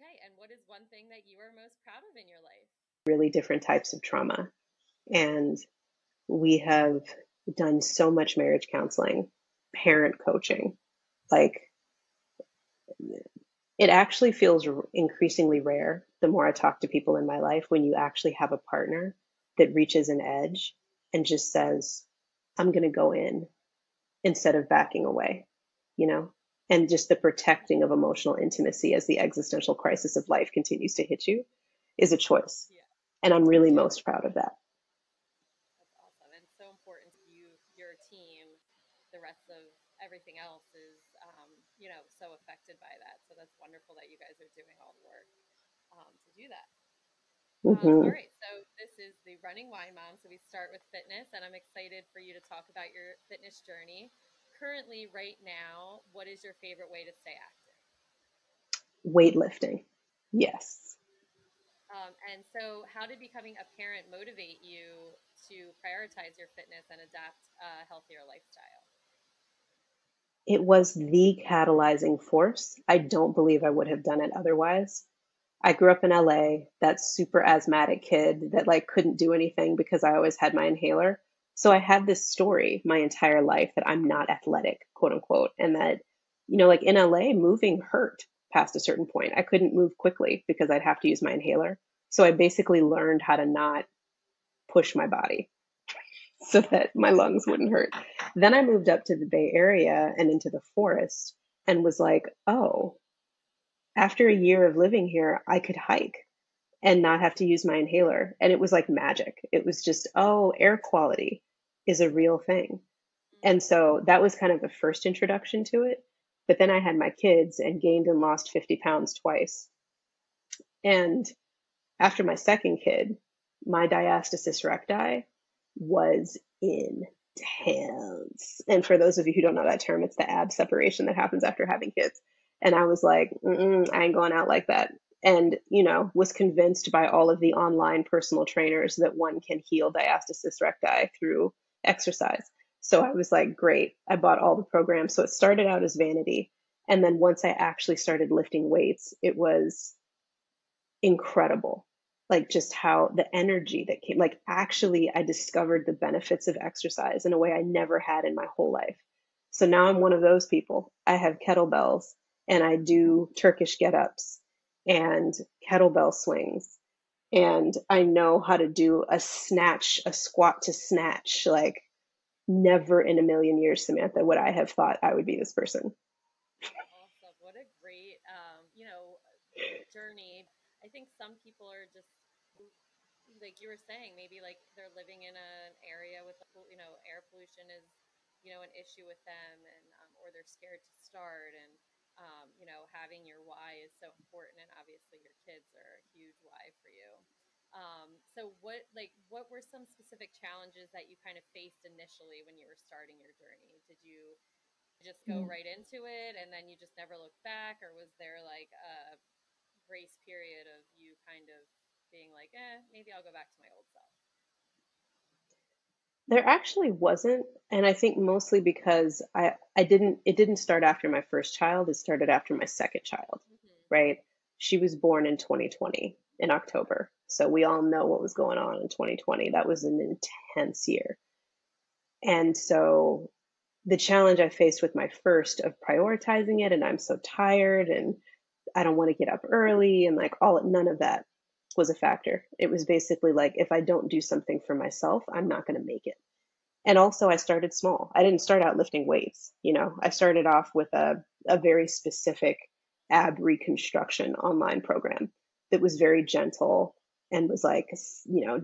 Okay, and what is one thing that you are most proud of in your life? Really different types of trauma. And we have done so much marriage counseling, parent coaching. Like it actually feels increasingly rare the more I talk to people in my life when you actually have a partner that reaches an edge and just says, I'm going to go in instead of backing away, you know? And just the protecting of emotional intimacy as the existential crisis of life continues to hit you is a choice. Yeah, And I'm really yeah, most proud of that. that's awesome. And so important to you, your team, the rest of everything else is, so affected by that. So that's wonderful that you guys are doing all the work to do that. All Hmm. right, so this is the Running Wine Mom. So we start with fitness, and I'm excited for you to talk about your fitness journey. Currently, right now, what is your favorite way to stay active? Weightlifting. Yes. And so, how did becoming a parent motivate you to prioritize your fitness and adapt a healthier lifestyle? It was the catalyzing force. I don't believe I would have done it otherwise. I grew up in LA, that super asthmatic kid that like couldn't do anything because I always had my inhaler. So I had this story my entire life that I'm not athletic, quote unquote, and that, like in LA, moving hurt past a certain point. I couldn't move quickly because I'd have to use my inhaler. So I basically learned how to not push my body so that my lungs wouldn't hurt. Then I moved up to the Bay Area and into the forest and was like, oh, after a year of living here, I could hike and not have to use my inhaler. And it was like magic. It was just, oh, air quality is a real thing. And Mm, so that was kind of the first introduction to it. But then I had my kids and gained and lost 50 pounds twice. And after my second kid, my diastasis recti was intense. And for those of you who don't know that term, it's the ab separation that happens after having kids. And I was like, I ain't going out like that. And, was convinced by all of the online personal trainers that one can heal diastasis recti through exercise. So I was like, great. I bought all the programs. So it started out as vanity. And then once I actually started lifting weights, it was incredible. Like just how the energy that came, like actually, I discovered the benefits of exercise in a way I never had in my whole life. So now I'm one of those people. I have kettlebells and I do Turkish get ups and kettlebell swings. And I know how to do a snatch, a squat to snatch. Like, never in a million years, Samantha, would I have thought I would be this person. awesome. What a great, journey. I think some people are just like you were saying, maybe like they're living in an area with, air pollution is, an issue with them, and or they're scared to start. And having your why is so important, and obviously your kids are a huge why for you. So what were some specific challenges that you kind of faced initially when you were starting your journey? Did you just go right into it and then you just never look back, or was there like a grace period of you kind of being like, maybe I'll go back to my old self? There actually wasn't, and I think mostly because I didn't it didn't start after my first child, it started after my second child, Mm-hmm. right? She was born in 2020 in Okay. October. So we all know what was going on in 2020. That was an intense year. And so the challenge I faced with my first of prioritizing it and I'm so tired and I don't want to get up early and like all none of that was a factor. It was basically like if I don't do something for myself, I'm not going to make it. And also, I started small. I didn't start out lifting weights. I started off with a very specific ab reconstruction online program that was very gentle and was like,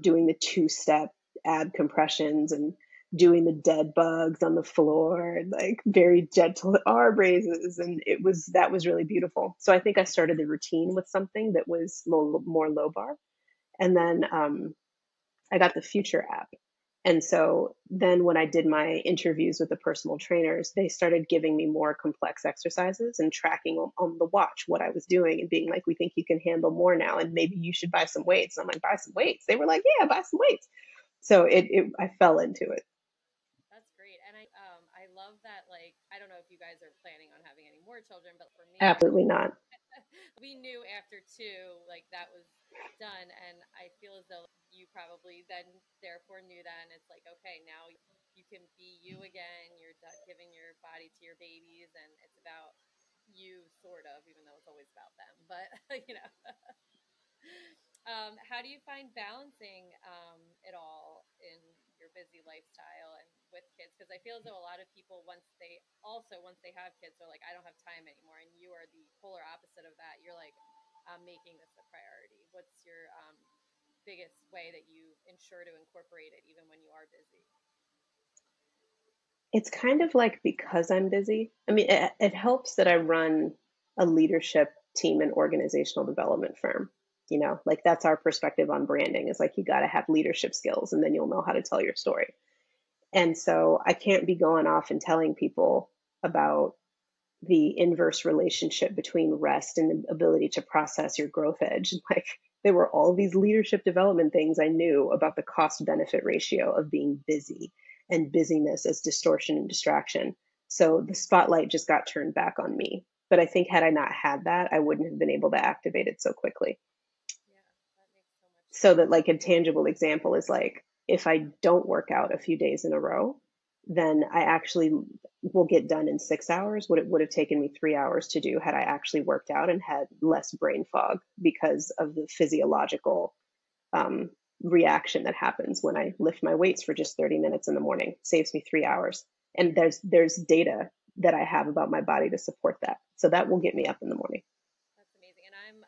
doing the two-step ab compressions and doing the dead bugs on the floor and like very gentle arm raises. And that was really beautiful. So I think I started the routine with something that was more low bar. And then I got the Future app. And so then when I did my interviews with the personal trainers, they started giving me more complex exercises and tracking on the watch what I was doing and being like, we think you can handle more now and maybe you should buy some weights. I'm like, buy some weights. They were like, yeah, buy some weights. So I fell into it. That's great. And I love that. Like, I don't know if you guys are planning on having any more children, but for me, Absolutely not. we knew after two, like that was done. And I feel as though you probably then therefore knew that. And it's like, okay, now you can be you again. You're done giving your body to your babies, and it's about you, sort of, even though it's always about them. But, you know, how do you find balancing it all in your busy lifestyle and with kids? Because I feel as though a lot of people, once they have kids, are like, I don't have time anymore. And you are the polar opposite of that. You're like, I'm making this a priority. What's your biggest way that you ensure to incorporate it even when you are busy? It's kind of like because I'm busy. I mean, it helps that I run a leadership team and organizational development firm. You know, like that's our perspective on branding is like you got to have leadership skills and then you'll know how to tell your story. And so I can't be going off and telling people about the inverse relationship between rest and the ability to process your growth edge. Like there were all these leadership development things I knew about the cost benefit ratio of being busy and busyness as distortion and distraction. So the spotlight just got turned back on me. But I think had I not had that, I wouldn't have been able to activate it so quickly. Yeah, that makes so much So sense. that like a tangible example is like if I don't work out a few days in a row, then I actually will get done in 6 hours what it would have taken me 3 hours to do had I actually worked out and had less brain fog because of the physiological um, reaction that happens when I lift my weights for just 30 minutes in the morning. Saves me 3 hours. And there's data that I have about my body to support that. So that will get me up in the morning. That's amazing. And I'm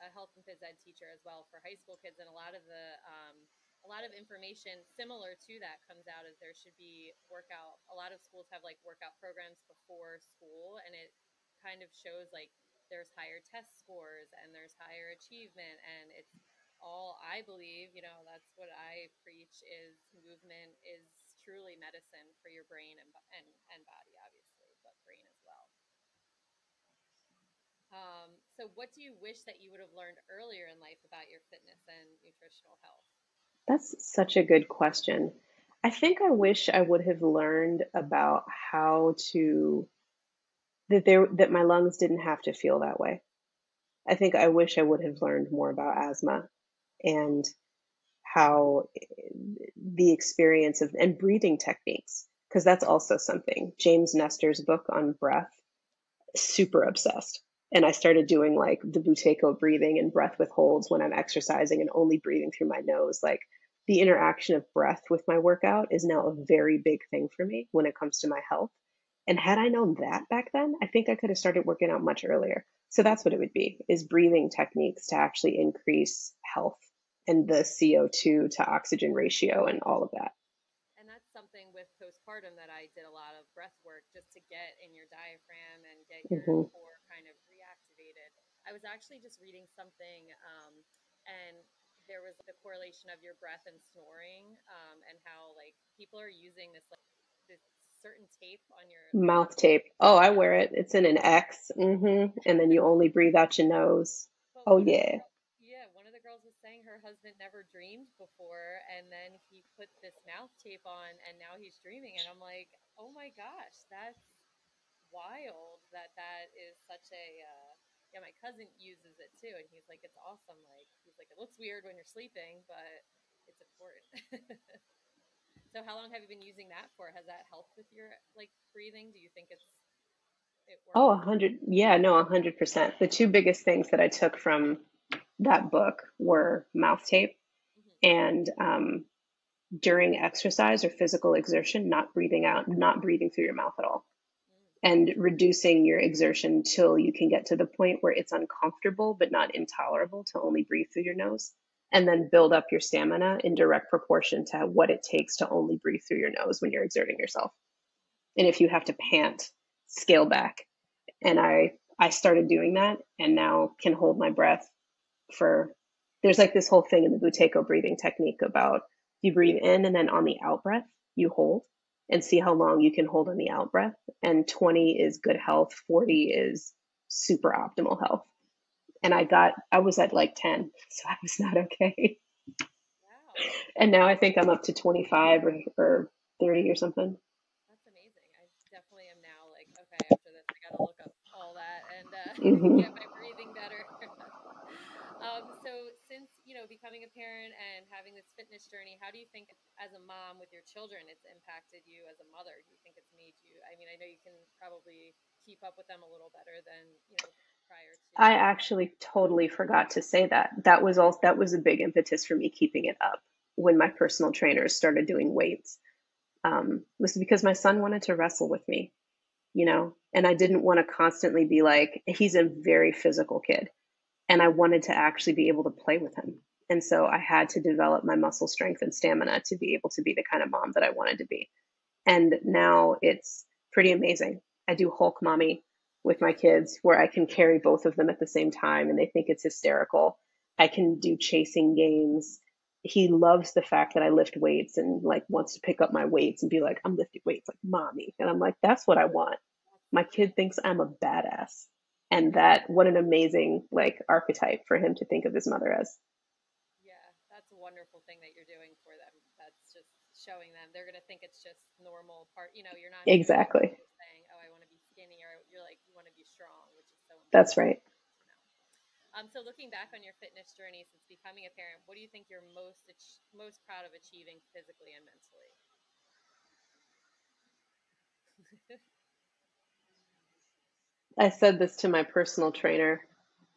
a health and phys ed teacher as well for high school kids, and a lot of information similar to that comes out as there should be workout. A lot of schools have like workout programs before school, and it kind of shows like there's higher test scores and there's higher achievement, and it's all I believe. You know, that's what I preach is movement is truly medicine for your brain and body, obviously, but brain as well. So, what do you wish that you would have learned earlier in life about your fitness and nutritional health? That's such a good question. I think I wish I would have learned about how to that my lungs didn't have to feel that way. I think I wish I would have learned more about asthma and how the experience of and breathing techniques because that's also something. James Nestor's book on breath, super obsessed. And I started doing like the Buteyko breathing and breath withholds when I'm exercising and only breathing through my nose. Like the interaction of breath with my workout is now a very big thing for me when it comes to my health. And had I known that back then, I think I could have started working out much earlier. So that's what it would be, is breathing techniques to actually increase health and the CO2 to oxygen ratio and all of that. And that's something with postpartum that I did a lot of breath work just to get in your diaphragm and get your Hmm. core kind of reactivated. I was actually just reading something, and there was the correlation of your breath and snoring, and how like people are using this certain tape on your Mouth mouth. tape. Oh, I Yeah, wear it. It's in an X. And then you only breathe out your nose. but Oh, yeah. one of the girls was saying her husband never dreamed before, and then he put this mouth tape on, and now he's dreaming. And I'm like, oh my gosh, that's wild that is such a. Yeah, my cousin uses it too, and he's like, it's awesome. Like, he's like, it looks weird when you're sleeping, but it's important. So, how long have you been using that for? Has that helped with your like breathing? Do you think it Oh, works? 100. Yeah, no, 100%. The two biggest things that I took from that book were mouth tape Mm-hmm. and during exercise or physical exertion, not breathing out, not breathing through your mouth at all, Mm. and reducing your exertion till you can get to the point where it's uncomfortable but not intolerable to only breathe through your nose. And then build up your stamina in direct proportion to what it takes to only breathe through your nose when you're exerting yourself. And if you have to pant, scale back. And I started doing that and now can hold my breath for there's like this whole thing in the Buteyko breathing technique about you breathe in and then on the out breath you hold and see how long you can hold on the out breath. And 20 is good health, 40 is super optimal health. And I was at like 10, so I was not okay. Wow. And now I think I'm up to 25 or 30 or something. That's amazing. I definitely am now like, okay, after this, I got to look up all that and Hmm. get my breathing better. So since, becoming a parent and having this fitness journey, how do you think as a mom with your children, it's impacted you as a mother? Do you think it's made you, I mean, I know you can probably keep up with them a little better than, prior to. I actually totally forgot to say that. That was a big impetus for me keeping it up when my personal trainers started doing weights. Was because my son wanted to wrestle with me, and I didn't want to constantly be like, he's a very physical kid, and I wanted to actually be able to play with him. And so I had to develop my muscle strength and stamina to be able to be the kind of mom that I wanted to be. And now it's pretty amazing. I do Hulk mommy with my kids where I can carry both of them at the same time and they think it's hysterical. I can do chasing games. He loves the fact that I lift weights and like wants to pick up my weights and be like, I'm lifting weights like mommy. And I'm like, that's what I want. My kid thinks I'm a badass. And that, what an amazing like archetype for him to think of his mother as. Yeah, that's a wonderful thing that you're doing for them. That's just showing them. They're going to think it's just normal part. You're not showing them Exactly. saying, "Oh, I want to be skinny," or you're like, "You want to be strong," which is so That's important. right. You know. So looking back on your fitness journey since becoming a parent, what do you think you're most proud of achieving physically and mentally? I said this to my personal trainer.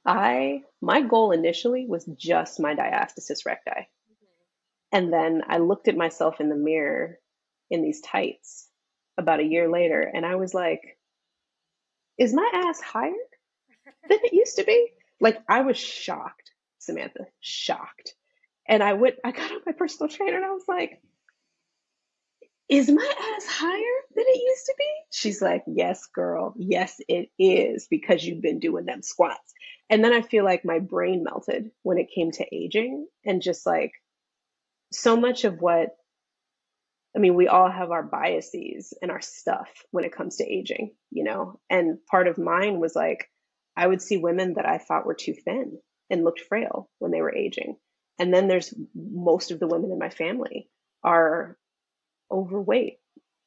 My goal initially was just my diastasis recti. Hmm. And then I looked at myself in the mirror in these tights about a year later and I was like, is my ass higher than it used to be? Like I was shocked, Samantha, shocked. And I got on my personal trainer and I was like, is my ass higher than it used to be? She's like, yes, girl. Yes, it is because you've been doing them squats. And then I feel like my brain melted when it came to aging and just like so much of what, I mean, we all have our biases and our stuff when it comes to aging, And part of mine was like, I would see women that I thought were too thin and looked frail when they were aging. And then there's most of the women in my family are overweight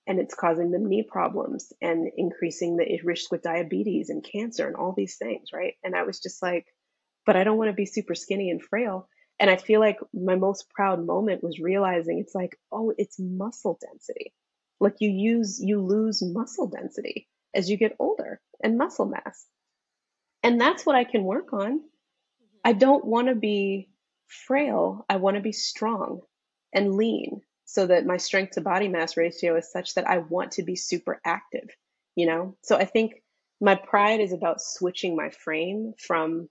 and it's causing them knee problems and increasing the risk with diabetes and cancer and all these things, right? And I was just like, but I don't want to be super skinny and frail. And I feel like my most proud moment was realizing it's like, oh, it's muscle density. Like you lose muscle density as you get older and muscle mass. And that's what I can work on. I Hmm. don't want to be frail. I want to be strong and lean so that my strength to body mass ratio is such that I want to be super active. So I think my pride is about switching my frame from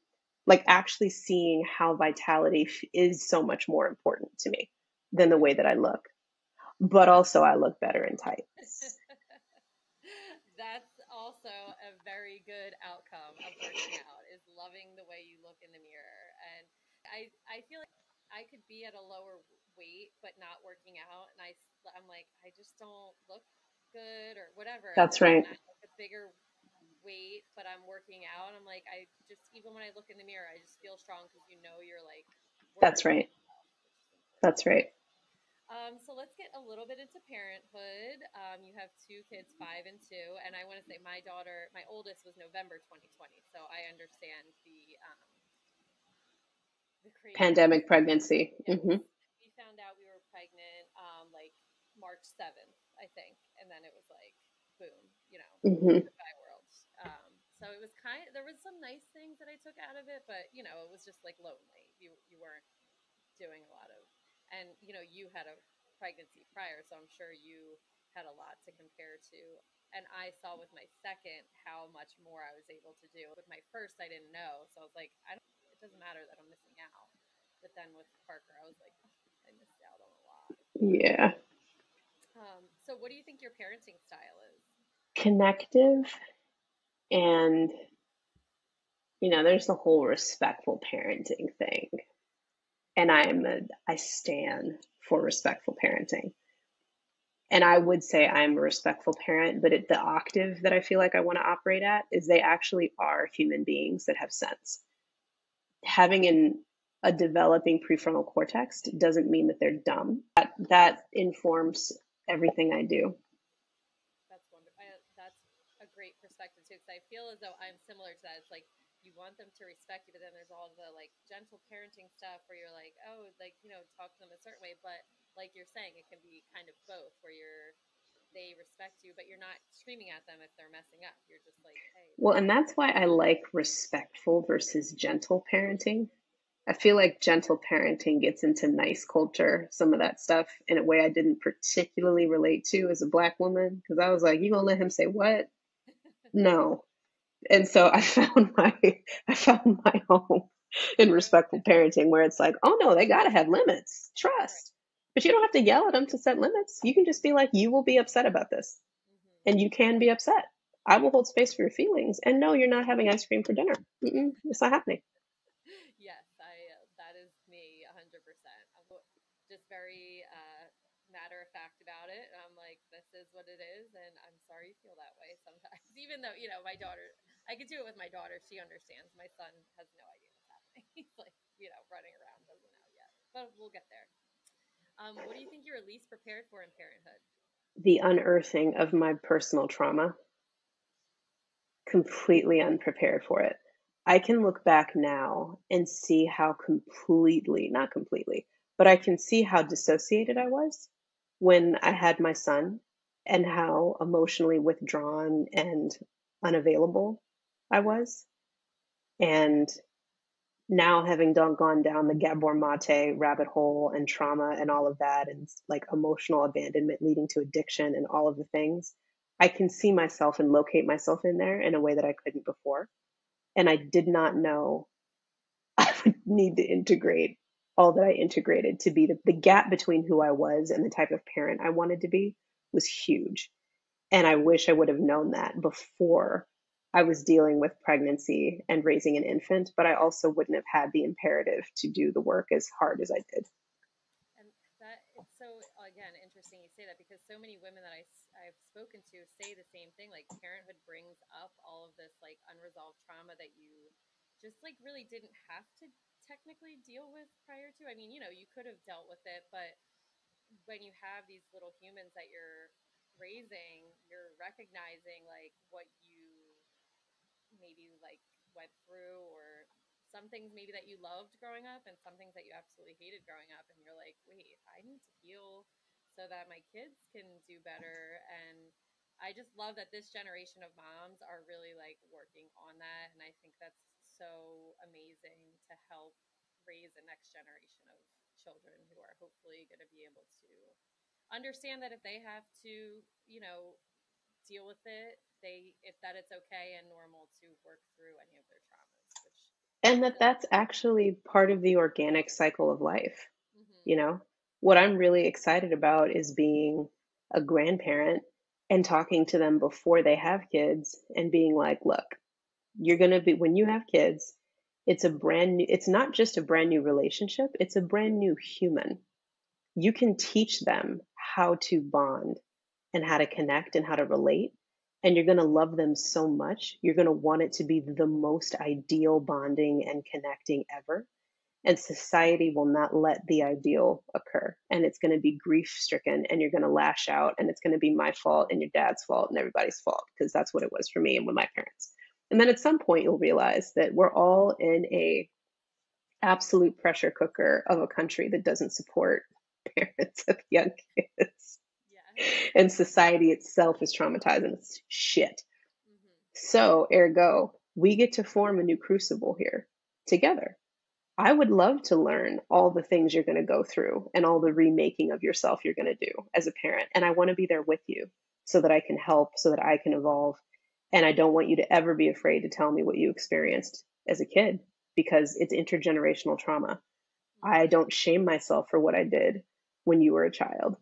like actually seeing how vitality is so much more important to me than the way that I look. But also, I look better in tights. That's also a very good outcome of working out is loving the way you look in the mirror. And I feel like I could be at a lower weight but not working out, and I'm like I just don't look good or whatever. And That's then right. when I'm like a bigger weight but I'm working out, I'm like I just even when I look in the mirror, I just feel strong because you're like That's working on right. yourself, which is important. That's right. So let's get a little bit into parenthood. You have two kids, 5 and 2, and I want to say my oldest was November 2020, so I understand the craziness. Pandemic pregnancy. Yes, Hmm. we found out we were pregnant like March 7th, I think, and then it was like boom, Hmm. goodbye world. So it was there was some nice things that I took out of it, but it was just like lonely. You weren't doing a lot of, and you had a pregnancy prior, so I'm sure you had a lot to compare to. And I saw with my second how much more I was able to do. With my first, I didn't know, so I was like, I don't. It doesn't matter that I'm missing out. But then with Parker, I was like, oh, I missed out on a lot. Yeah. So what do you think your parenting style is? Connective and there's the whole respectful parenting thing. And I stand for respectful parenting. And I would say I'm a respectful parent, but the octave that I feel like I want to operate at is they actually are human beings that have sense. Having a developing prefrontal cortex doesn't mean that they're dumb. That informs everything I do. That's wonderful. That's a great perspective too, because I feel as though I'm similar to that. It's like you want them to respect you, but then there's all the like gentle parenting stuff where you're like, oh, like, talk to them a certain way. But like you're saying, it can be kind of both where they respect you, but you're not screaming at them if they're messing up. You're just like, hey, Well, and that's why I like respectful versus gentle parenting. I feel like gentle parenting gets into nice culture, some of that stuff in a way I didn't particularly relate to as a black woman, because I was like, you gonna let him say what? No. And so I found my home in respectful parenting where it's like, oh no, they gotta have limits. right. Trust. But you don't have to yell at them to set limits. You can just be like, you will be upset about this. Mm-hmm. And you can be upset. I will hold space for your feelings. And no, you're not having ice cream for dinner. It's not happening. Yes, I that is me 100%. I'm just very matter of fact about it. I'm like, this is what it is, and I'm sorry you feel that way sometimes. Even though my daughter, I could do it with my daughter. She understands. My son has no idea what's happening. He's like, running around, doesn't know yet. But we'll get there. What do you think you were least prepared for in parenthood? The unearthing of my personal trauma, completely unprepared for it. I can look back now and see how completely, not completely, but I can see how dissociated I was when I had my son and how emotionally withdrawn and unavailable I was. And now having gone down the Gabor Mate rabbit hole and trauma and all of that and like emotional abandonment leading to addiction and all of the things, I can see myself and locate myself in there in a way that I couldn't before. And I did not know I would need to integrate all that I integrated to be the gap between who I was and the type of parent I wanted to be was huge. And I wish I would have known that before I was dealing with pregnancy and raising an infant, but I also wouldn't have had the imperative to do the work as hard as I did. And that it's so again interesting you say that because so many women that I've spoken to say the same thing. Like parenthood brings up all of this like unresolved trauma that you just like really didn't have to technically deal with prior to. I mean, you could have dealt with it, but when you have these little humans that you're raising, you're recognizing like what you maybe like went through or some things maybe that you loved growing up and some things that you absolutely hated growing up and you're like, wait, I need to heal so that my kids can do better. And I just love that this generation of moms are really like working on that, and I think that's so amazing to help raise the next generation of children who are hopefully going to be able to understand that if they have to, deal with it, if that it's okay and normal to work through any of their traumas, which And is that so. that's actually part of the organic cycle of life. Mm-hmm. You know, what I'm really excited about is being a grandparent and talking to them before they have kids and being like, look, you're going to be, when you have kids, it's not just a brand new relationship, it's a brand new human. You can teach them how to bond and how to connect and how to relate. And you're going to love them so much. You're going to want it to be the most ideal bonding and connecting ever. And society will not let the ideal occur. And it's going to be grief stricken and you're going to lash out. And it's going to be my fault and your dad's fault and everybody's fault because that's what it was for me and with my parents. And then at some point, you'll realize that we're all in a absolute pressure cooker of a country that doesn't support parents of young kids. Yes. And society itself is traumatized and it's shit. Mm-hmm. So, ergo, we get to form a new crucible here together. I would love to learn all the things you're going to go through and all the remaking of yourself you're going to do as a parent. And I want to be there with you so that I can help, so that I can evolve. And I don't want you to ever be afraid to tell me what you experienced as a kid because it's intergenerational trauma. I Mm-hmm. don't shame myself for what I did when you were a child.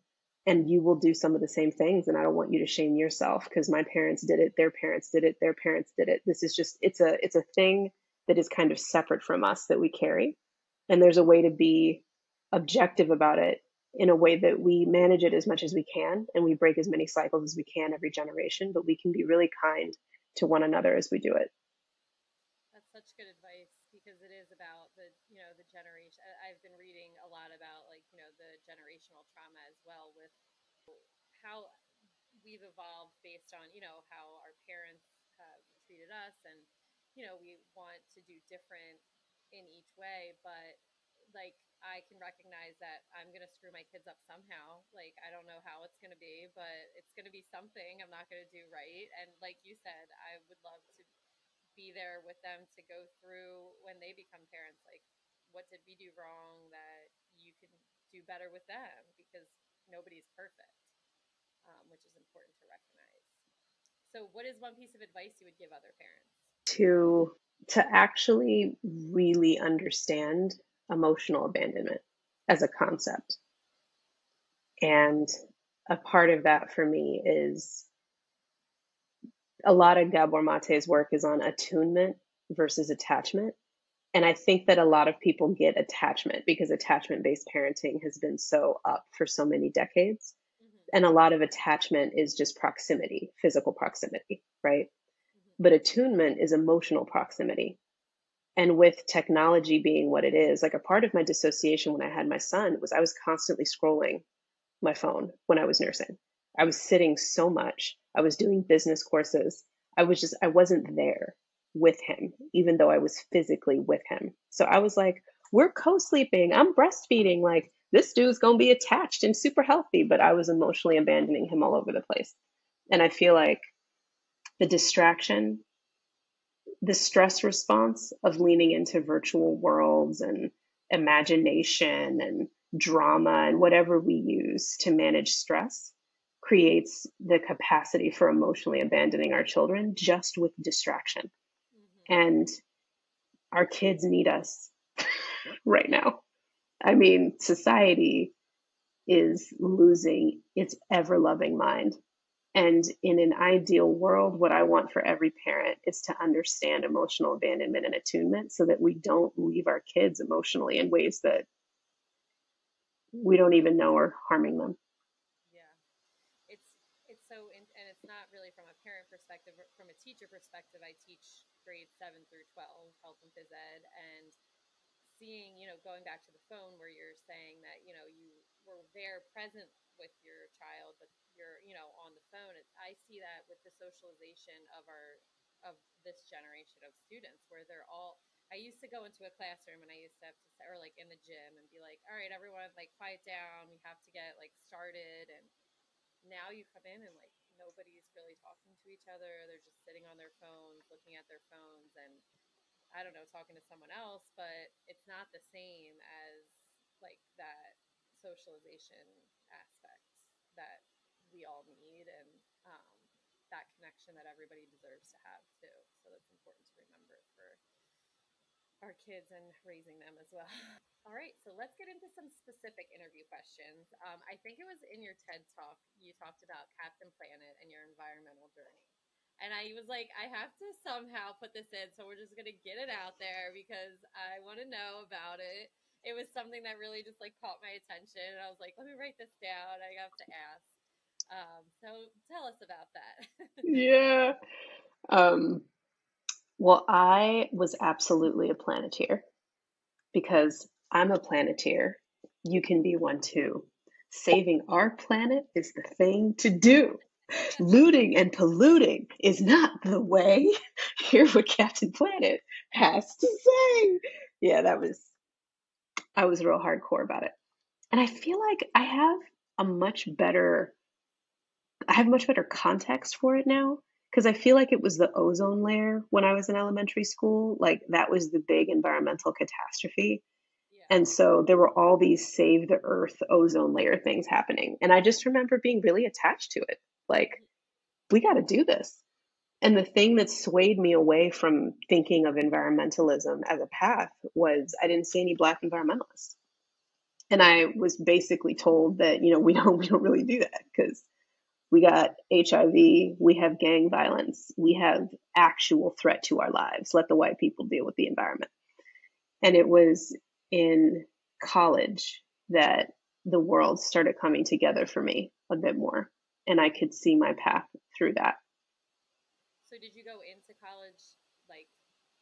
And you will do some of the same things. And I don't want you to shame yourself because my parents did it, their parents did it, their parents did it. This is just, it's a thing that is kind of separate from us that we carry. And there's a way to be objective about it in a way that we manage it as much as we can and we break as many cycles as we can every generation, but we can be really kind to one another as we do it. That's such good advice because it is about the generation. I've been reading a lot about like, the generational trauma as well with how we've evolved based on, how our parents have treated us and we want to do different in each way, but like I can recognize that I'm going to screw my kids up somehow. Like I don't know how it's going to be, but it's going to be something I'm not going to do right. And like you said, I would love to be there with them to go through when they become parents. Like, what did we do wrong that you can do better with them? Because nobody's perfect, which is important to recognize. So, what is one piece of advice you would give other parents? to actually really understand emotional abandonment as a concept. And a part of that for me is a lot of Gabor Mate's work is on attunement versus attachment. And I think that a lot of people get attachment because attachment based parenting has been so up for so many decades. Mm-hmm. And a lot of attachment is just proximity, physical proximity, right? Mm-hmm. But attunement is emotional proximity. And with technology being what it is, like a part of my dissociation when I had my son was I was constantly scrolling my phone when I was nursing. I was sitting so much. I was doing business courses. I wasn't there with him, even though I was physically with him. So I was like, we're co sleeping. I'm breastfeeding. Like, this dude's going to be attached and super healthy. But I was emotionally abandoning him all over the place. And I feel like the distraction, the stress response of leaning into virtual worlds and imagination and drama and whatever we use to manage stress creates the capacity for emotionally abandoning our children just with distraction. Mm-hmm. And our kids need us right Yeah. now. I mean, society is losing its ever loving mind. And in an ideal world, what I want for every parent is to understand emotional abandonment and attunement so that we don't leave our kids emotionally in ways that we don't even know are harming them. Yeah. It's so and it's not really from a parent perspective, but from a teacher perspective. I teach grades 7 through 12 health and phys ed, and seeing, going back to the phone where you're saying that, you were there present with your child, but you're, on the phone. I see that with the socialization of this generation of students where they're all, I used to go into a classroom and I used to have to, or like in the gym and be like, all right, everyone, like quiet down. We have to get like started. And now you come in and like nobody's really talking to each other. They're just sitting on their phones, looking at their phones, and I don't know, talking to someone else, but it's not the same as like that socialization aspect that we all need, and um, that connection that everybody deserves to have too. So that's important to remember for our kids and raising them as well. All right, so let's get into some specific interview questions. I think it was in your TED talk, you talked about Captain Planet and your environmental journey. And I was like, I have to somehow put this in, so we're just going to get it out there because I want to know about it. It was something that really just like caught my attention. And I was like, let me write this down. I have to ask. So tell us about that. Yeah. Um, well, I was absolutely a planeteer because I'm a planeteer. You can be one too. Saving our planet is the thing to do. Looting and polluting is not the way. Hear what Captain Planet has to say. Yeah, I was real hardcore about it. And I feel like a much better, I have much better context for it now because I feel like it was the ozone layer when I was in elementary school. Like that was the big environmental catastrophe. Yeah. And so there were all these save the earth ozone layer things happening. And I just remember being really attached to it. Like, Mm-hmm. we got to do this. And the thing that swayed me away from thinking of environmentalism as a path was I didn't see any Black environmentalists. And I was basically told that, we don't really do that because we got HIV, we have gang violence, we have actual threat to our lives. Let the white people deal with the environment. And it was in college that the world started coming together for me a bit more. And I could see my path through that. So did you go into college like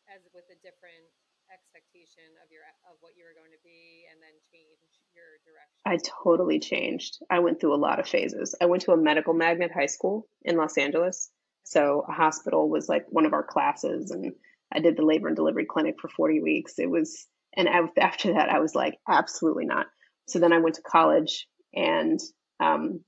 as with a different expectation of what you were going to be and then change your direction? I totally changed. I went through a lot of phases. I went to a medical magnet high school in Los Angeles. Okay. So a hospital was like one of our classes, and I did the labor and delivery clinic for 40 weeks. It was, and after that, I was like, absolutely not. So then I went to college and um,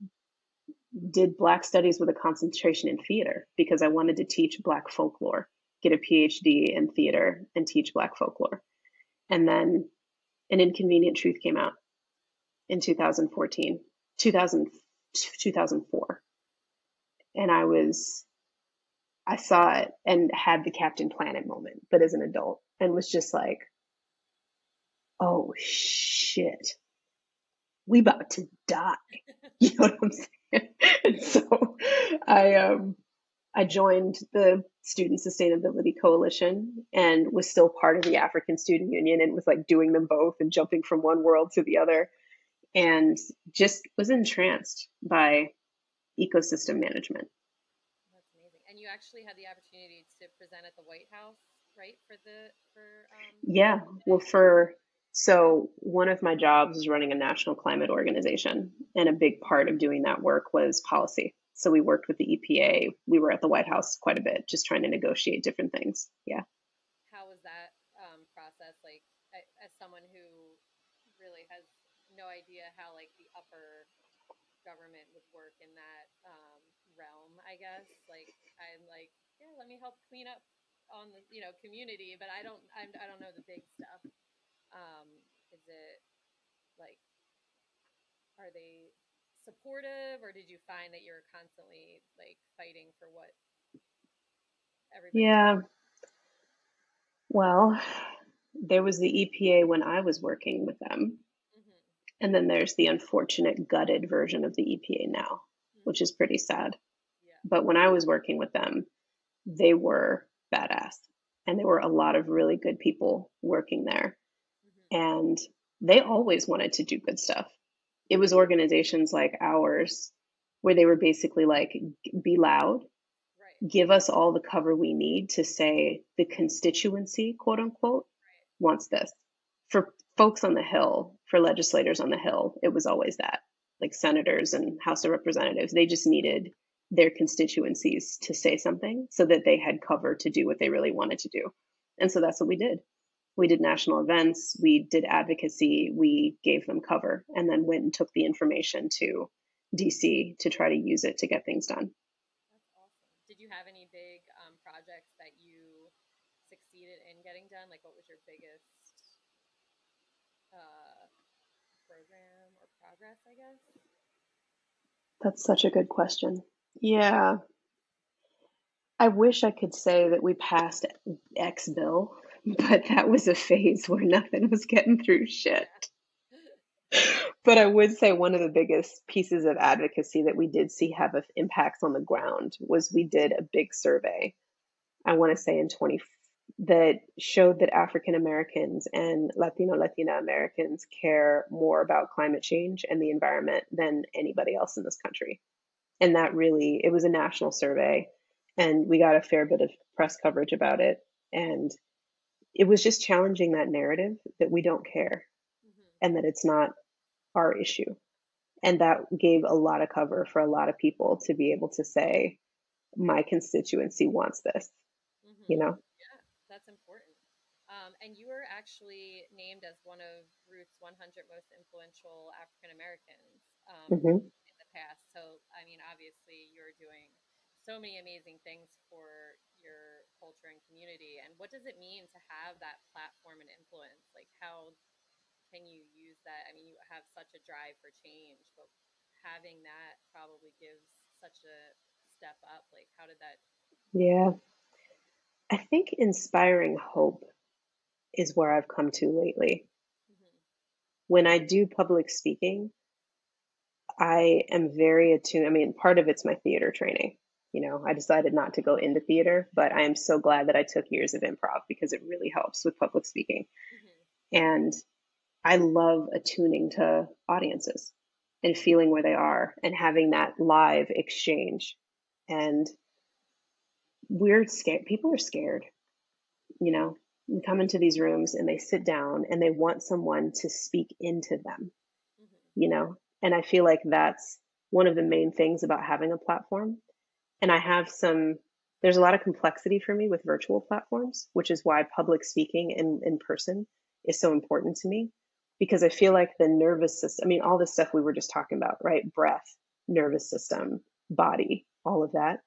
did Black studies with a concentration in theater because I wanted to teach Black folklore, get a PhD in theater and teach Black folklore. And then An Inconvenient Truth came out in 2014, 2000, 2004. And I saw it and had the Captain Planet moment, but as an adult, and was just like, oh shit, we about to die. You know what I'm saying? And so I joined the Student Sustainability Coalition and was still part of the African Student Union and was like doing them both and jumping from one world to the other and just was entranced by ecosystem management. That's amazing. And you actually had the opportunity to present at the White House, right? Yeah, the well, day. so one of my jobs is running a national climate organization, and a big part of doing that work was policy. So we worked with the EPA. We were at the White House quite a bit, just trying to negotiate different things. Yeah. How was that process? Like, as someone who really has no idea how like the upper government would work in that realm, I guess. Like, I'm like, yeah, let me help clean up on the community, but I don't know the big stuff. Um, is it like, are they supportive, or did you find that you're constantly like fighting for what everybody else? Yeah. Well, there was the EPA when I was working with them. Mm-hmm. And then there's the unfortunate gutted version of the EPA now, which Mm-hmm. is pretty sad. Yeah. But when I was working with them, they were badass. And there were a lot of really good people working there. Mm-hmm. And they always wanted to do good stuff. It was organizations like ours where they were basically like, be loud, Right. give us all the cover we need to say the constituency, quote unquote, Right. wants this. For folks on the Hill, for legislators on the Hill, it was always that. Like senators and House of Representatives, they just needed their constituencies to say something so that they had cover to do what they really wanted to do. And so that's what we did. We did national events, we did advocacy, we gave them cover, and then went and took the information to DC to try to use it to get things done. That's awesome. Did you have any big projects that you succeeded in getting done? Like, what was your biggest uh, program or progress, I guess? That's such a good question. Yeah, I wish I could say that we passed X bill, but that was a phase where nothing was getting through shit. Yeah. But I would say one of the biggest pieces of advocacy that we did see have impacts on the ground was we did a big survey, I want to say in 20, that showed that African Americans and Latina Americans care more about climate change and the environment than anybody else in this country. And that really, it was a national survey, and we got a fair bit of press coverage about it. And it was just challenging that narrative that we don't care Mm-hmm. and that it's not our issue. And that gave a lot of cover for a lot of people to be able to say, my constituency wants this, you Mm-hmm. know? Yeah, that's important. And you were actually named as one of Ruth's 100 most influential African Americans Hmm. in the past. So, I mean, obviously, you're doing so many amazing things for your culture and community. And what does it mean to have that platform and influence? Like, how can you use that? I mean, you have such a drive for change, but having that probably gives such a step up. Like, how did that? Yeah. I think inspiring hope is where I've come to lately. Mm-hmm. When I do public speaking, I am very attuned. I mean, part of it's my theater training. You know, I decided not to go into theater, but I am so glad that I took years of improv because it really helps with public speaking. Mm-hmm. And I love attuning to audiences and feeling where they are and having that live exchange. And we're scared. People are scared, you know. We come into these rooms and they sit down and they want someone to speak into them, Mm-hmm. you know. And I feel like that's one of the main things about having a platform. And I have some there's a lot of complexity for me with virtual platforms, which is why public speaking in person is so important to me, because I feel like the nervous system, I mean, all this stuff we were just talking about, right? Breath, nervous system, body, all of that.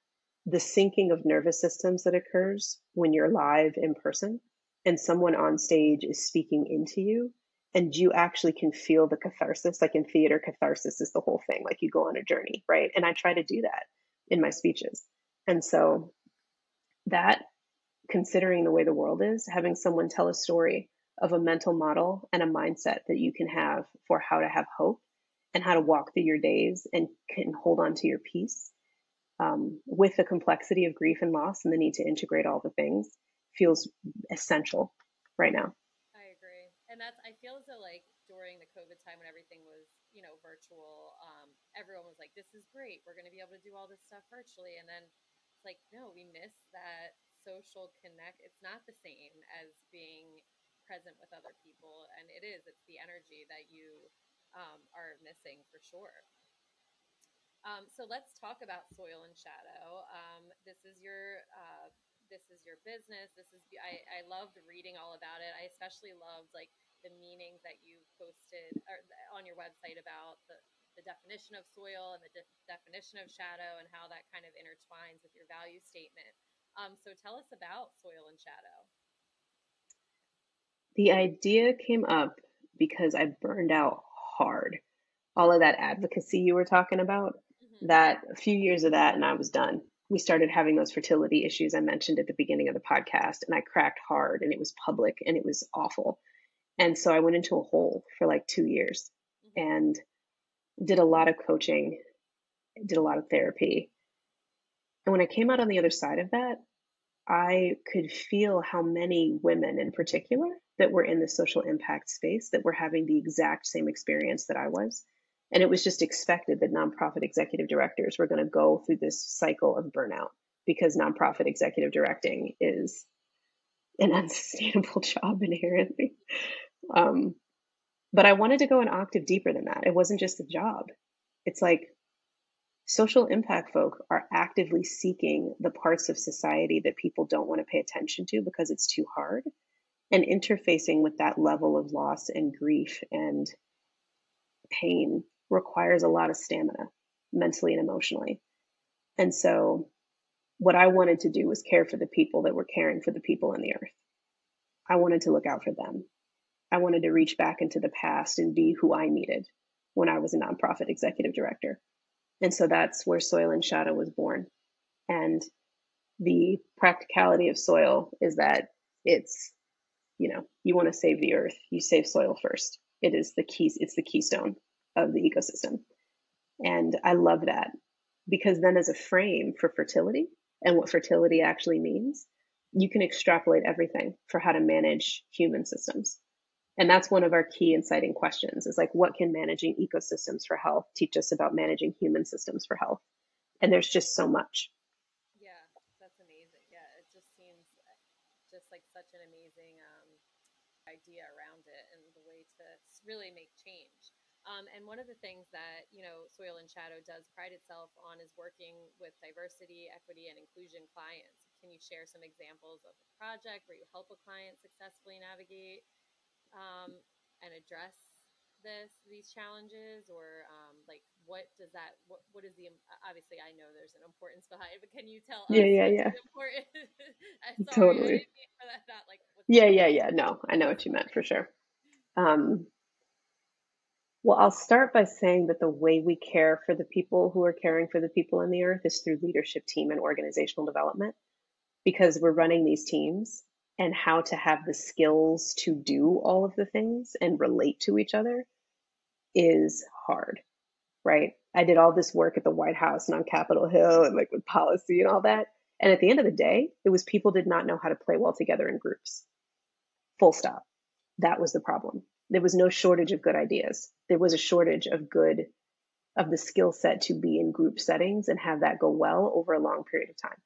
The syncing of nervous systems that occurs when you're live in person and someone on stage is speaking into you, and you actually can feel the catharsis. Like in theater, catharsis is the whole thing. Like you go on a journey, right? And I try to do that in my speeches. And so that, considering the way the world is, having someone tell a story of a mental model and a mindset that you can have for how to have hope and how to walk through your days and can hold on to your peace, with the complexity of grief and loss and the need to integrate all the things, feels essential right now. I agree. And that's, I feel as though like during the COVID time when everything was, virtual, everyone was like, this is great. We're going to be able to do all this stuff virtually. And then it's like, no, we miss that social connect. It's not the same as being present with other people. And it's the energy that you are missing for sure. So let's talk about soil and shadow. This is your business. I loved reading all about it. I especially loved like the meanings that you posted on your website about the definition of soil and the definition of shadow and how that kind of intertwines with your value statement. So tell us about soil and shadow. The idea came up because I burned out hard. All of that advocacy you were talking about, Mm-hmm. that a few years of that, and I was done. We started having those fertility issues I mentioned at the beginning of the podcast, and I cracked hard, and it was public, and it was awful. And so I went into a hole for like 2 years Mm-hmm. and did a lot of coaching, did a lot of therapy. And when I came out on the other side of that, I could feel how many women in particular that were in the social impact space that were having the exact same experience that I was. And it was just expected that nonprofit executive directors were going to go through this cycle of burnout, because nonprofit executive directing is an unsustainable job inherently. Um, but I wanted to go an octave deeper than that. It wasn't just a job. It's like social impact folk are actively seeking the parts of society that people don't want to pay attention to because it's too hard, and interfacing with that level of loss and grief and pain requires a lot of stamina, mentally and emotionally. And so what I wanted to do was care for the people that were caring for the people in the earth. I wanted to look out for them. I wanted to reach back into the past and be who I needed when I was a nonprofit executive director. And so that's where Soil and Shadow was born. And the practicality of soil is that it's, you want to save the earth, you save soil first. It is the key, it's the keystone of the ecosystem. And I love that, because then as a frame for fertility and what fertility actually means, you can extrapolate everything for how to manage human systems. And that's one of our key inciting questions, is like, what can managing ecosystems for health teach us about managing human systems for health? And there's just so much. Yeah, that's amazing. Yeah, it just seems just like such an amazing idea around it and the way to really make change. And one of the things that, Soil and Shadow does pride itself on is working with diversity, equity, and inclusion clients. Can you share some examples of a project where you help a client successfully navigate and address these challenges, or like what does that what is the, obviously I know there's an importance behind it, but can you tell Yeah, us yeah, what's yeah. the important sorry, I Totally. didn't mean for that, not like what's the Yeah, yeah, important. yeah. No, I know what you meant Sorry. for sure. Um, well, I'll start by saying that the way we care for the people who are caring for the people in the earth is through leadership team and organizational development, because we're running these teams, and how to have the skills to do all of the things and relate to each other is hard, right? I did all this work at the White House and on Capitol Hill and like with policy and all that. And at the end of the day, it was people did not know how to play well together in groups. Full stop. That was the problem. There was no shortage of good ideas. There was a shortage of the skill set to be in group settings and have that go well over a long period of time.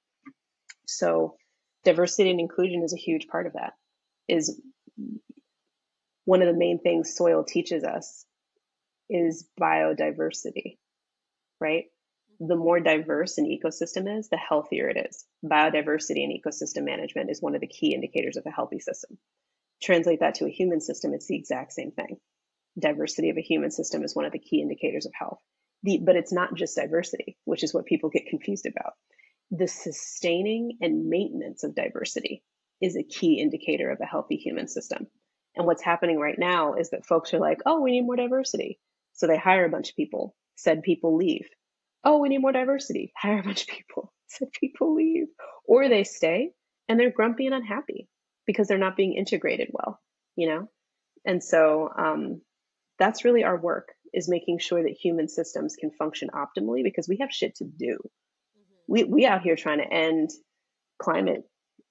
So diversity and inclusion is a huge part of that. Is one of the main things soil teaches us is biodiversity, right? the more diverse an ecosystem is, the healthier it is. Biodiversity and ecosystem management is one of the key indicators of a healthy system. Translate that to a human system, it's the exact same thing. Diversity of a human system is one of the key indicators of health. But it's not just diversity, which is what people get confused about. The sustaining and maintenance of diversity is a key indicator of a healthy human system. And what's happening right now is that folks are like, oh, we need more diversity. So they hire a bunch of people, said people leave. Oh, we need more diversity, hire a bunch of people, said people leave. Or they stay and they're grumpy and unhappy because they're not being integrated well, you know? And so that's really our work, is making sure that human systems can function optimally, because we have shit to do. We out here trying to end climate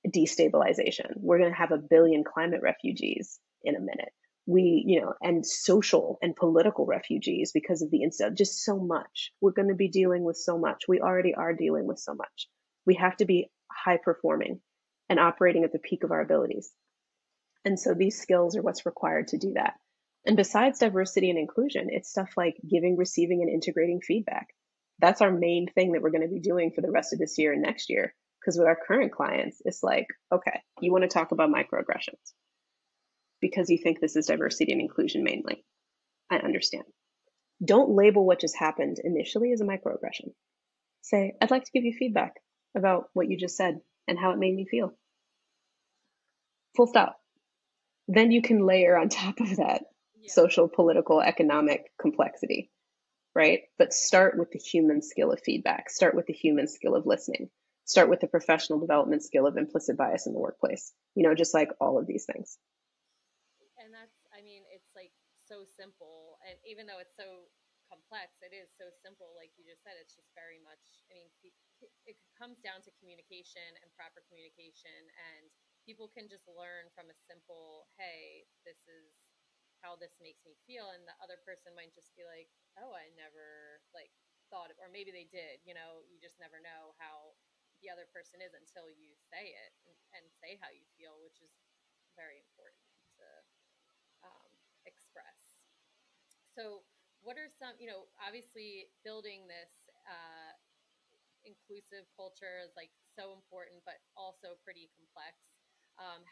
destabilization. We're going to have 1 billion climate refugees in a minute. And social and political refugees because of the incident, just so much. We're going to be dealing with so much. We already are dealing with so much. We have to be high performing and operating at the peak of our abilities. And so these skills are what's required to do that. And besides diversity and inclusion, it's stuff like giving, receiving, and integrating feedback. That's our main thing that we're going to be doing for the rest of this year and next year. Because with our current clients, it's like, okay, you want to talk about microaggressions because you think this is diversity and inclusion mainly. I understand. Don't label what just happened initially as a microaggression. Say, I'd like to give you feedback about what you just said and how it made me feel. Full stop. Then you can layer on top of that social, political, economic complexity, right? But start with the human skill of feedback. Start with the human skill of listening. Start with the professional development skill of implicit bias in the workplace. Just like all of these things. And it's like so simple. And even though it's so complex, it is so simple. Like you just said, it's just very much, it comes down to communication and proper communication. And people can just learn from a simple, hey, this is how this makes me feel. And the other person might just be like, oh, I never thought of, or maybe they did, you just never know how the other person is until you say it and say how you feel, which is very important to express. So what are some, obviously building this inclusive culture is so important, but also pretty complex.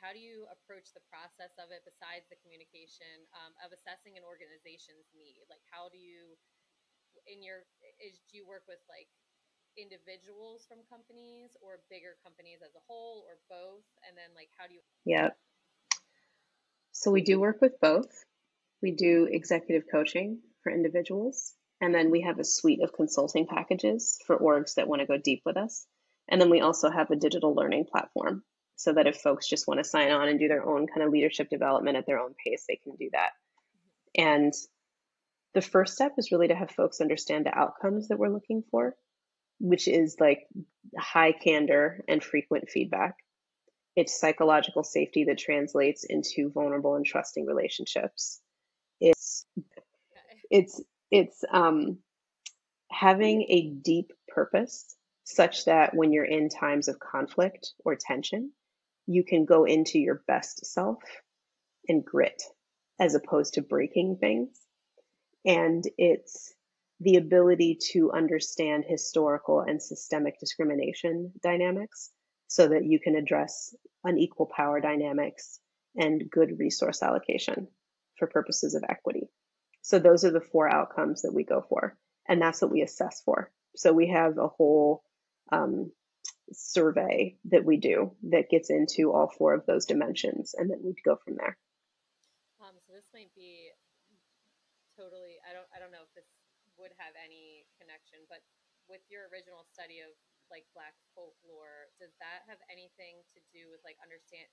How do you approach the process of it besides the communication of assessing an organization's need? How do you, do you work with individuals from companies or bigger companies as a whole, or both? And then how do you? Yeah. So we do work with both. We do executive coaching for individuals. And then we have a suite of consulting packages for orgs that want to go deep with us. And then we also have a digital learning platform so that if folks just want to sign on and do their own kind of leadership development at their own pace, they can do that. And the first step is really to have folks understand the outcomes that we're looking for, which is high candor and frequent feedback. It's psychological safety that translates into vulnerable and trusting relationships. It's having a deep purpose such that when you're in times of conflict or tension, you can go into your best self and grit as opposed to breaking things. And it's the ability to understand historical and systemic discrimination dynamics so that you can address unequal power dynamics and good resource allocation for purposes of equity. So those are the 4 outcomes that we go for, and that's what we assess for. So we have a whole survey that we do that gets into all 4 of those dimensions, and then we go from there. So this might be totally, I don't know if this would have any connection, but with your original study of Black folklore, does that have anything to do with understand,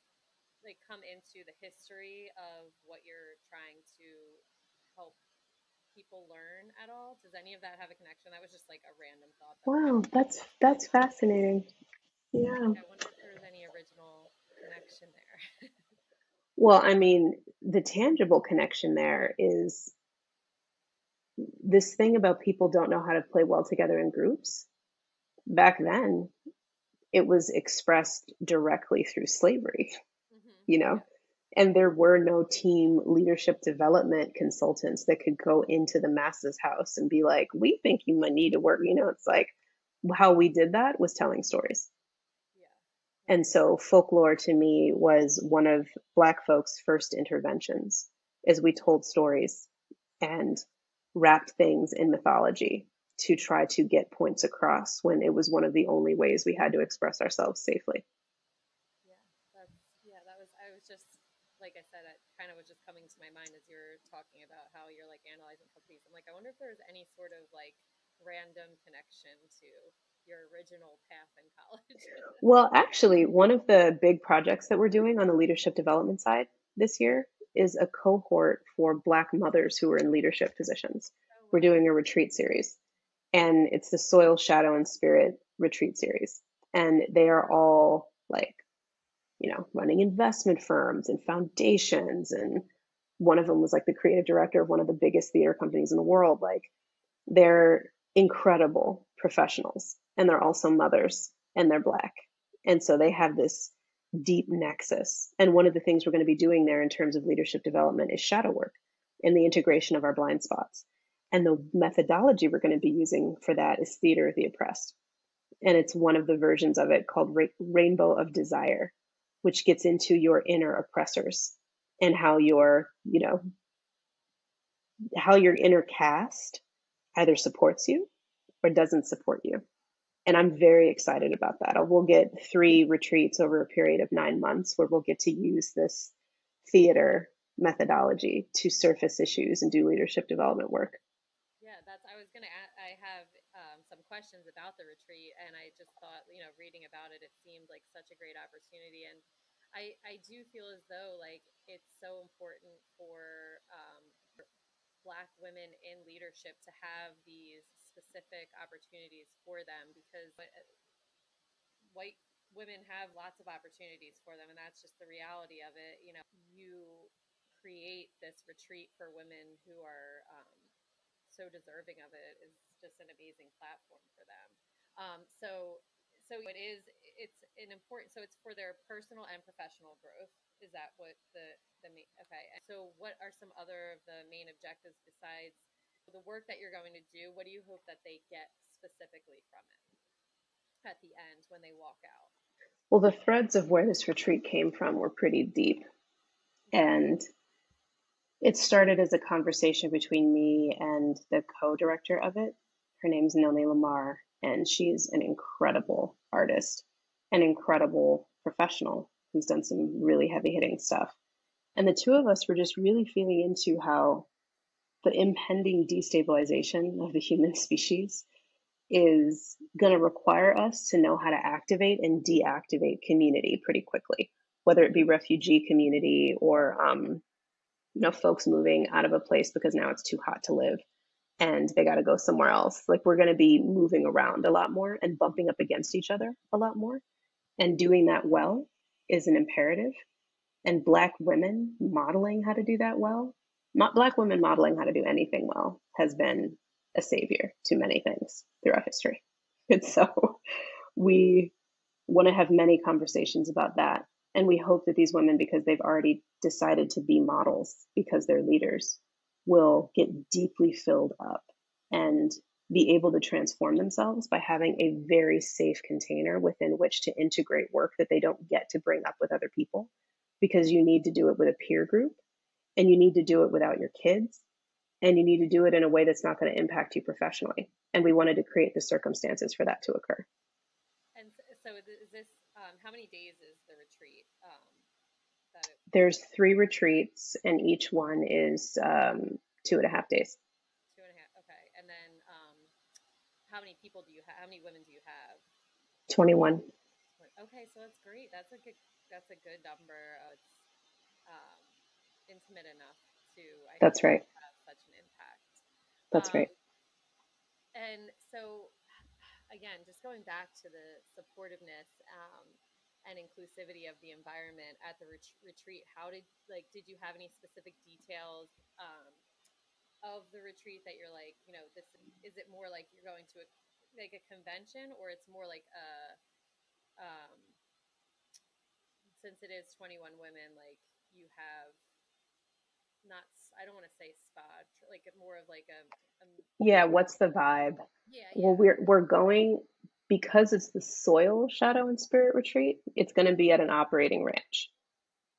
come into the history of what you're trying to help people learn at all? Does any of that have a connection? That was just a random thought. Wow, that's fascinating. Yeah. I wonder if there's any original connection there. Well, the tangible connection there is this thing about people don't know how to play well together in groups. Back then, it was expressed directly through slavery, And there were no team leadership development consultants that could go into the masses house and be like, we think you might need to work. It's like how we did that was telling stories. Yeah. And That's so folklore to me was one of Black folks' first interventions, as we told stories and wrapped things in mythology to try to get points across when it was one of the only ways we had to express ourselves safely. yeah. That was I was just like I said, it kind of was just coming to my mind as you're talking about how you're like analyzing cookies. I'm like, I wonder if there's any sort of like random connection to your original path in college. Well, actually, one of the big projects that we're doing on the leadership development side this year is a cohort for Black mothers who are in leadership positions. Oh We're wow. doing a retreat series, and it's the Soil, Shadow, and Spirit retreat series. And they are all like, running investment firms and foundations. And one of them was like the creative director of one of the biggest theater companies in the world. Like, they're incredible professionals, and they're also mothers, and they're Black. And so they have this deep nexus. And one of the things we're going to be doing there in terms of leadership development is shadow work and the integration of our blind spots. And the methodology we're going to be using for that is theater of the oppressed. And it's one of the versions of it called Rainbow of Desire, which gets into your inner oppressors and how your inner cast either supports you or doesn't support you. And I'm very excited about that. We'll get 3 retreats over a period of 9 months where we'll get to use this theater methodology to surface issues and do leadership development work. Yeah, that's. I was gonna. I have some questions about the retreat, and I just thought, reading about it, it seemed like such a great opportunity, and I do feel as though like it's so important for Black women in leadership to have these specific opportunities for them because white women have lots of opportunities for them, and that's just the reality of it. You create this retreat for women who are so deserving of it is just an amazing platform for them. So it's an important, so it's for their personal and professional growth. Is that what the main, okay. And so what are some other of the main objectives besides the work that you're going to do? What do you hope that they get specifically from it at the end when they walk out? Well, the threads of where this retreat came from were pretty deep. Okay. And it started as a conversation between me and the co-director of it. Her name's Nome Lamar, and she's an incredible artist, an incredible professional who's done some really heavy hitting stuff. And the two of us were just really feeling into how the impending destabilization of the human species is going to require us to know how to activate and deactivate community pretty quickly, whether it be refugee community or folks moving out of a place because now it's too hot to live and they got to go somewhere else. Like, we're going to be moving around a lot more and bumping up against each other a lot more. And doing that well is an imperative. And Black women modeling how to do that well, not Black women modeling how to do anything well, has been a savior to many things throughout history. And so we want to have many conversations about that. And we hope that these women, because they've already decided to be models because they're leaders, will get deeply filled up and be able to transform themselves by having a very safe container within which to integrate work that they don't get to bring up with other people, because you need to do it with a peer group, and you need to do it without your kids, and you need to do it in a way that's not going to impact you professionally. And we wanted to create the circumstances for that to occur. And so is this, how many days is the retreat? That it, There's 3 retreats, and each one is 2.5 days. 2.5. Okay. And then, how many people do you have? How many women do you have? 21. Okay. So that's great. That's a good number. It's, um, intimate enough to, I That's think, right. have such an impact. That's right. And so, again, just going back to the supportiveness and inclusivity of the environment at the retreat, did you have any specific details of the retreat that you're like, this is it more like you're going to like a convention, or it's more like um, since it is 21 women, like you have not, I don't want to say spa, like more of like a Yeah, what's the vibe? yeah, Well, yeah. we're going because it's the soil shadow and spirit retreat, it's going to be at an operating ranch.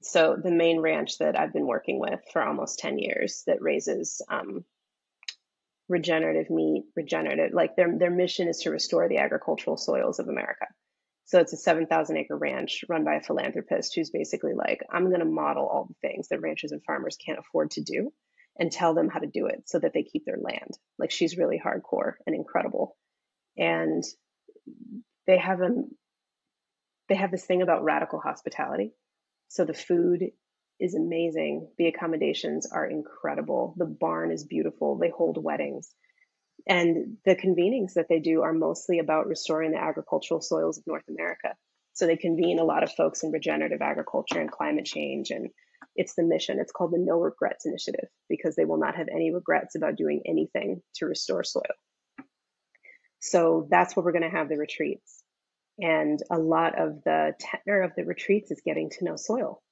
So the main ranch that I've been working with for almost 10 years that raises regenerative meat, regenerative, like their mission is to restore the agricultural soils of America. So it's a 7,000 acre ranch run by a philanthropist who's basically like, I'm going to model all the things that ranchers and farmers can't afford to do and tell them how to do it so that they keep their land. Like she's really hardcore and incredible. And they have a they have this thing about radical hospitality. So the food is amazing. The accommodations are incredible. The barn is beautiful. They hold weddings. And the convenings that they do are mostly about restoring the agricultural soils of North America. So they convene a lot of folks in regenerative agriculture and climate change. And it's the mission. It's called the No Regrets Initiative because they will not have any regrets about doing anything to restore soil. So that's where we're going to have the retreats. And a lot of the tenor of the retreats is getting to know soil.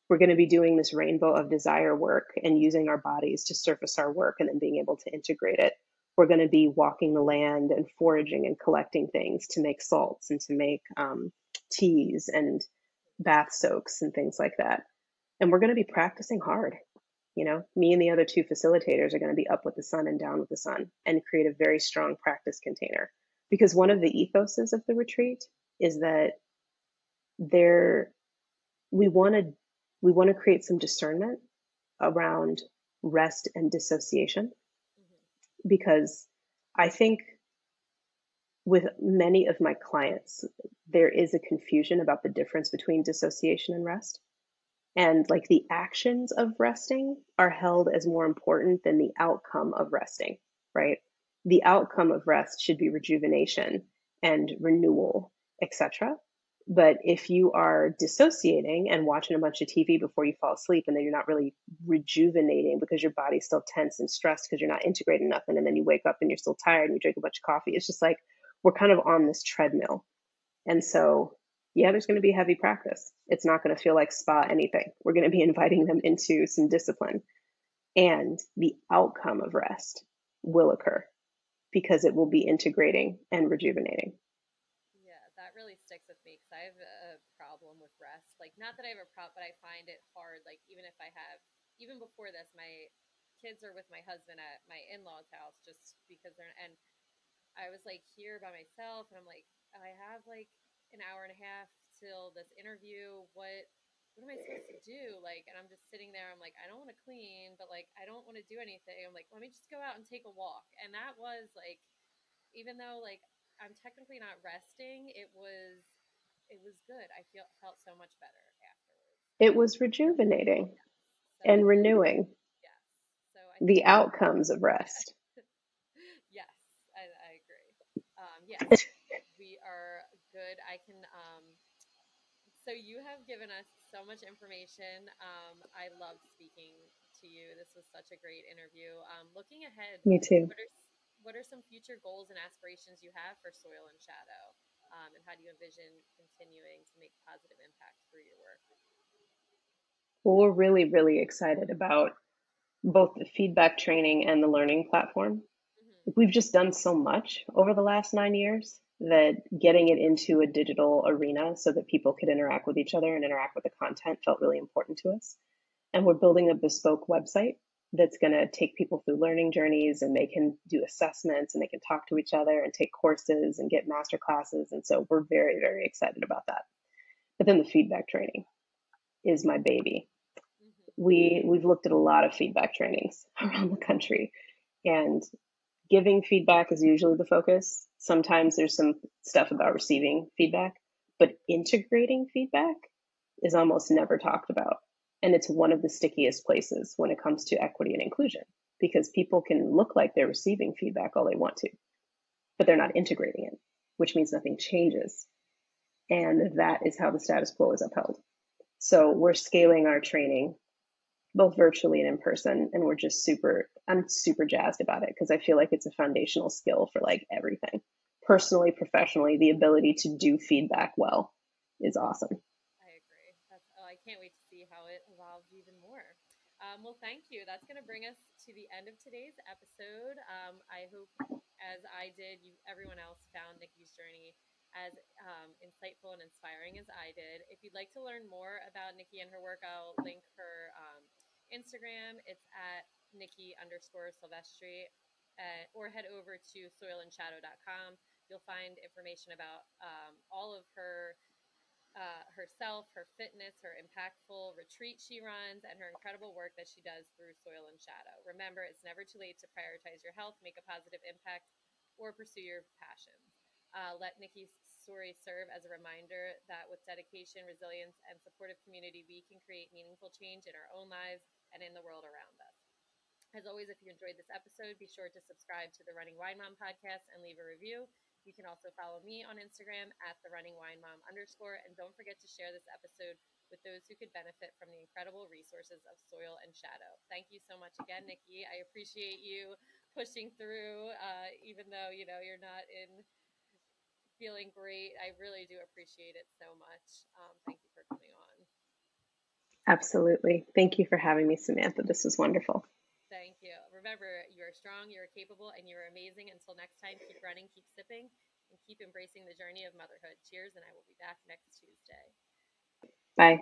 We're going to be doing this rainbow of desire work and using our bodies to surface our work and then being able to integrate it. We're going to be walking the land and foraging and collecting things to make salts and to make teas and bath soaks and things like that. And we're going to be practicing hard. You know, me and the other two facilitators are going to be up with the sun and down with the sun and create a very strong practice container. Because one of the ethoses of the retreat is that there we want to we want to create some discernment around rest and dissociation Hmm. because I think with many of my clients there is a confusion about the difference between dissociation and rest. And like the actions of resting are held as more important than the outcome of resting, right? The outcome of rest should be rejuvenation and renewal, etc. But if you are dissociating and watching a bunch of TV before you fall asleep and then you're not really rejuvenating because your body's still tense and stressed because you're not integrating nothing, and then you wake up and you're still tired and you drink a bunch of coffee, it's just like we're kind of on this treadmill. And so, yeah, there's going to be heavy practice. It's not going to feel like spa anything. We're going to be inviting them into some discipline. And the outcome of rest will occur because it will be integrating and rejuvenating. Yeah, that really sticks with me because I have a problem with rest. Like, not that I have a problem, but I find it hard. Like, even if I have, even before this, my kids are with my husband at my in law's house just because they're, and I was like here by myself, and I'm like, I have like an hour and a half till this interview. What am I supposed to do? Like, and I'm just sitting there. I'm like, I don't want to clean, but like, I don't want to do anything. I'm like, let me just go out and take a walk. And that was like, even though like I'm technically not resting, it was good. I felt so much better afterwards. It was rejuvenating Yes. So and renewing yes. So I think the outcomes of rest. yes, I agree. Yes, we are good. I can. So you have given us so much information. I loved speaking to you. This was such a great interview. Looking ahead, Me too. what are what are some future goals and aspirations you have for Soil and Shadow? And how do you envision continuing to make positive impact through your work? Well, we're really, really excited about both the feedback training and the learning platform. Hmm. We've just done so much over the last 9 years that getting it into a digital arena so that people could interact with each other and interact with the content felt really important to us. And we're building a bespoke website that's going to take people through learning journeys, and they can do assessments and they can talk to each other and take courses and get master classes. And so we're very, very excited about that. But then the feedback training is my baby. Hmm. We've looked at a lot of feedback trainings around the country, and giving feedback is usually the focus. Sometimes there's some stuff about receiving feedback, but integrating feedback is almost never talked about. And it's one of the stickiest places when it comes to equity and inclusion because people can look like they're receiving feedback all they want to, but they're not integrating it, which means nothing changes. And that is how the status quo is upheld. So we're scaling our training both virtually and in person, and I'm super jazzed about it because I feel like it's a foundational skill for like everything. Personally, professionally, the ability to do feedback well is awesome. I agree. Oh, I can't wait to see how it evolves Well, thank you. That's going to bring us to the end of today's episode. I hope, as I did, everyone else found Nikki's journey as insightful and inspiring as I did. If you'd like to learn more about Nikki and her work, I'll link her Instagram. It's at Nikki_Silvestri, or head over to soilandshadow.com. You'll find information about all of herself, her fitness, her impactful retreat she runs, and her incredible work that she does through Soil and Shadow. Remember, it's never too late to prioritize your health, make a positive impact, or pursue your passions. Let Nikki's story serve as a reminder that with dedication, resilience, and supportive community, we can create meaningful change in our own lives and in the world around us. As always, if you enjoyed this episode, be sure to subscribe to the Running Wine Mom podcast and leave a review. You can also follow me on Instagram at the Running Wine Mom _. And don't forget to share this episode with those who could benefit from the incredible resources of Soil and Shadow. Thank you so much again, Nikki. I appreciate you pushing through, even though, you're not feeling great. I really do appreciate it so much. Thank you for coming on. Absolutely. Thank you for having me, Samantha. This was wonderful. Thank you. Remember, you're strong, you're capable, and you're amazing. Until next time, keep running, keep sipping, and keep embracing the journey of motherhood. Cheers, and I will be back next Tuesday. Bye.